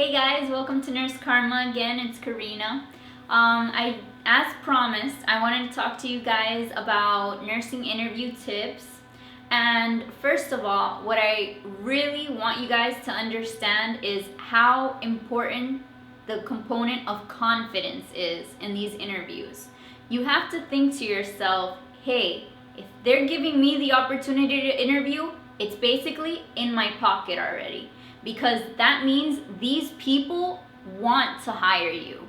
Hey guys, welcome to Nurse Karma again. It's Karina. As promised, I wanted to talk to you guys about nursing interview tips. And first of all, what I really want you guys to understand is how important the component of confidence is in these interviews. You have to think to yourself, hey, if they're giving me the opportunity to interview, it's basically in my pocket already. Because that means these people want to hire you.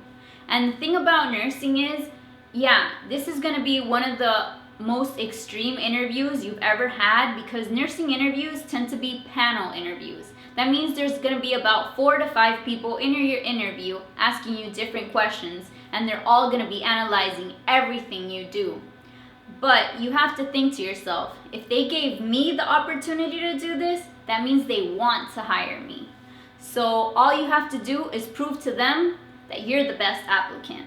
And the thing about nursing is, yeah, this is going to be one of the most extreme interviews you've ever had, because nursing interviews tend to be panel interviews. That means there's going to be about 4 to 5 people in your interview asking you different questions, and they're all going to be analyzing everything you do. But you have to think to yourself, if they gave me the opportunity to do this, that means they want to hire me. So all you have to do is prove to them that you're the best applicant.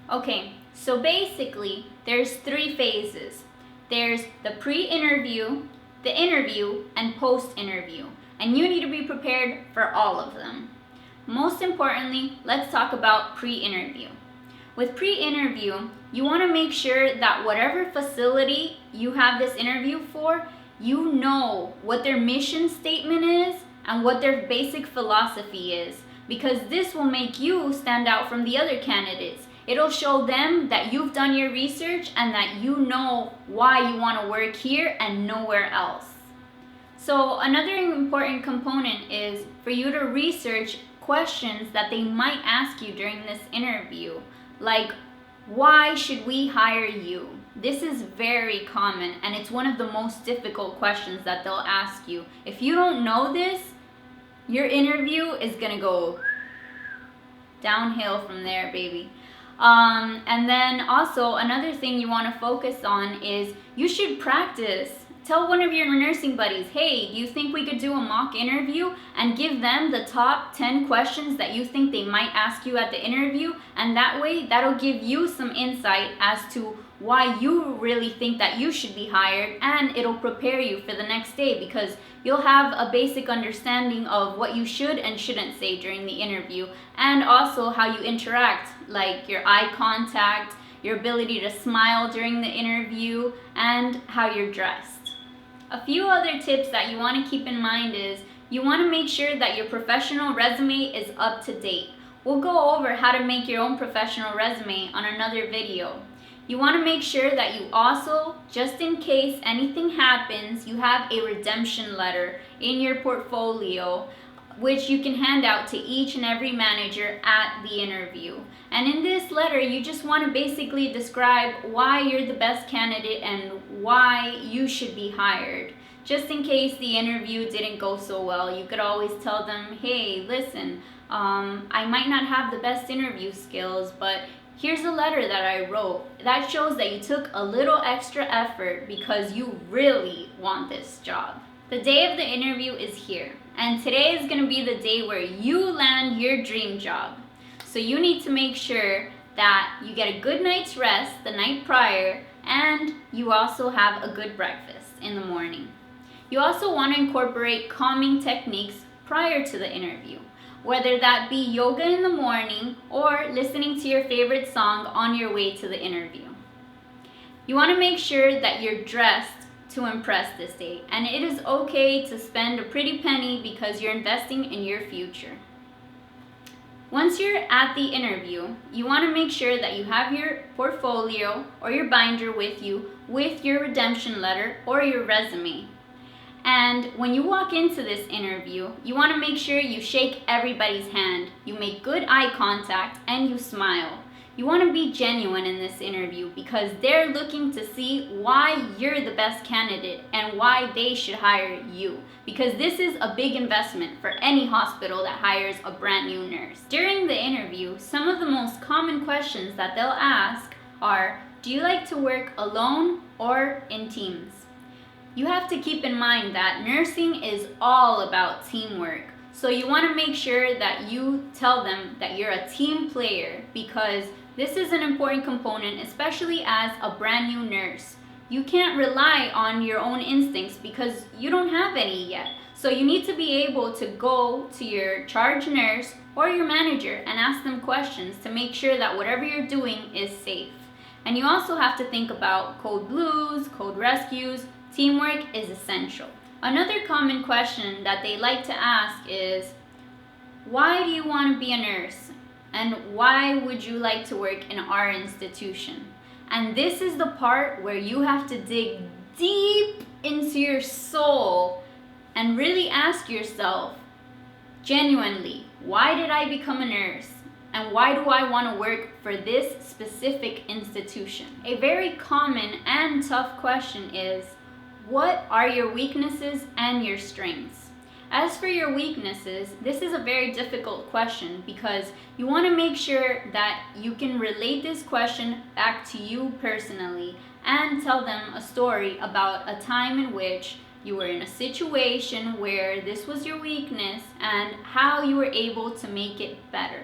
Okay, so basically there's 3 phases. There's the pre-interview, the interview, and post-interview. And you need to be prepared for all of them. Most importantly, let's talk about pre-interview. With pre-interview, you want to make sure that whatever facility you have this interview for, you know what their mission statement is and what their basic philosophy is, because this will make you stand out from the other candidates. It'll show them that you've done your research and that you know why you want to work here and nowhere else. So another important component is for you to research questions that they might ask you during this interview. Like, why should we hire you? This is very common, and it's one of the most difficult questions that they'll ask you. If you don't know this, your interview is gonna go downhill from there, baby. And then also another thing you want to focus on is you should practice. Tell one of your nursing buddies, hey, do you think we could do a mock interview, and give them the top 10 questions that you think they might ask you at the interview, and that way that'll give you some insight as to why you really think that you should be hired, and it'll prepare you for the next day because you'll have a basic understanding of what you should and shouldn't say during the interview, and also how you interact, like your eye contact, your ability to smile during the interview, and how you're dressed. A few other tips that you want to keep in mind is you want to make sure that your professional resume is up to date. We'll go over how to make your own professional resume on another video. You want to make sure that you also, just in case anything happens, you have a redemption letter in your portfolio, which you can hand out to each and every manager at the interview. And in this letter, you just want to basically describe why you're the best candidate and why you should be hired. Just in case the interview didn't go so well, you could always tell them, hey, listen, I might not have the best interview skills, but here's a letter that I wrote. That shows that you took a little extra effort because you really want this job. The day of the interview is here, and today is going to be the day where you land your dream job. So you need to make sure that you get a good night's rest the night prior, and you also have a good breakfast in the morning. You also want to incorporate calming techniques prior to the interview, whether that be yoga in the morning or listening to your favorite song on your way to the interview. You want to make sure that you're dressed to impress this day, and it is okay to spend a pretty penny because you're investing in your future. Once you're at the interview, you want to make sure that you have your portfolio or your binder with you with your redemption letter or your resume. And when you walk into this interview, you want to make sure you shake everybody's hand, you make good eye contact, and you smile. You want to be genuine in this interview because they're looking to see why you're the best candidate and why they should hire you. Because this is a big investment for any hospital that hires a brand new nurse. During the interview, some of the most common questions that they'll ask are, do you like to work alone or in teams? You have to keep in mind that nursing is all about teamwork. So you want to make sure that you tell them that you're a team player, because this is an important component, especially as a brand new nurse. you can't rely on your own instincts because you don't have any yet. So you need to be able to go to your charge nurse or your manager and ask them questions to make sure that whatever you're doing is safe. And you also have to think about code blues, code rescues. Teamwork is essential. Another common question that they like to ask is, why do you want to be a nurse? And why would you like to work in our institution? And this is the part where you have to dig deep into your soul and really ask yourself, genuinely, why did I become a nurse? And why do I want to work for this specific institution? A very common and tough question is, what are your weaknesses and your strengths? As for your weaknesses, this is a very difficult question because you want to make sure that you can relate this question back to you personally and tell them a story about a time in which you were in a situation where this was your weakness and how you were able to make it better.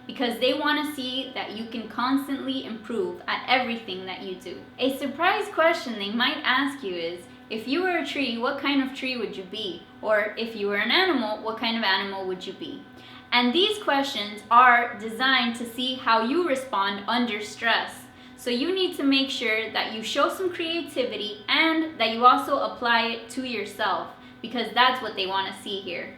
Because they want to see that you can constantly improve at everything that you do. A surprise question they might ask you is, if you were a tree, what kind of tree would you be? Or if you were an animal, what kind of animal would you be? And these questions are designed to see how you respond under stress. So you need to make sure that you show some creativity and that you also apply it to yourself, because that's what they want to see here.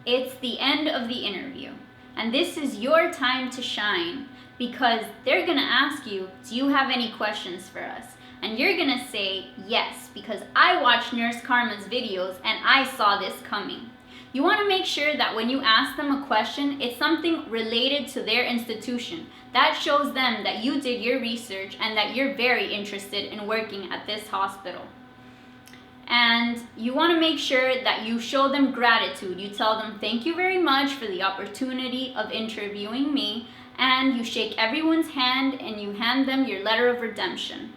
It's the end of the interview, and this is your time to shine, because they're gonna ask you, do you have any questions for us? And you're gonna say yes, because I watched Nurse Karma's videos and I saw this coming. You want to make sure that when you ask them a question, it's something related to their institution. That shows them that you did your research and that you're very interested in working at this hospital. And you want to make sure that you show them gratitude. You tell them, thank you very much for the opportunity of interviewing me, and you shake everyone's hand and you hand them your letter of redemption.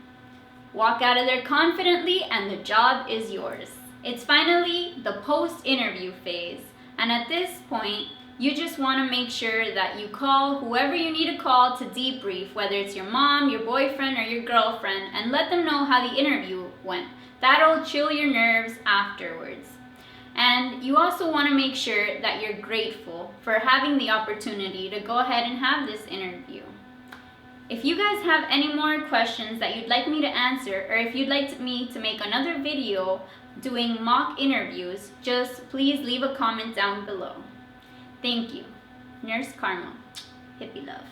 Walk out of there confidently and the job is yours. It's finally the post-interview phase, and at this point, you just want to make sure that you call whoever you need to call to debrief, whether it's your mom, your boyfriend, or your girlfriend, and let them know how the interview went. That'll chill your nerves afterwards. And you also want to make sure that you're grateful for having the opportunity to go ahead and have this interview. If you guys have any more questions that you'd like me to answer, or if you'd like me to make another video doing mock interviews, just please leave a comment down below. Thank you. Nurse Karma. Hippie love.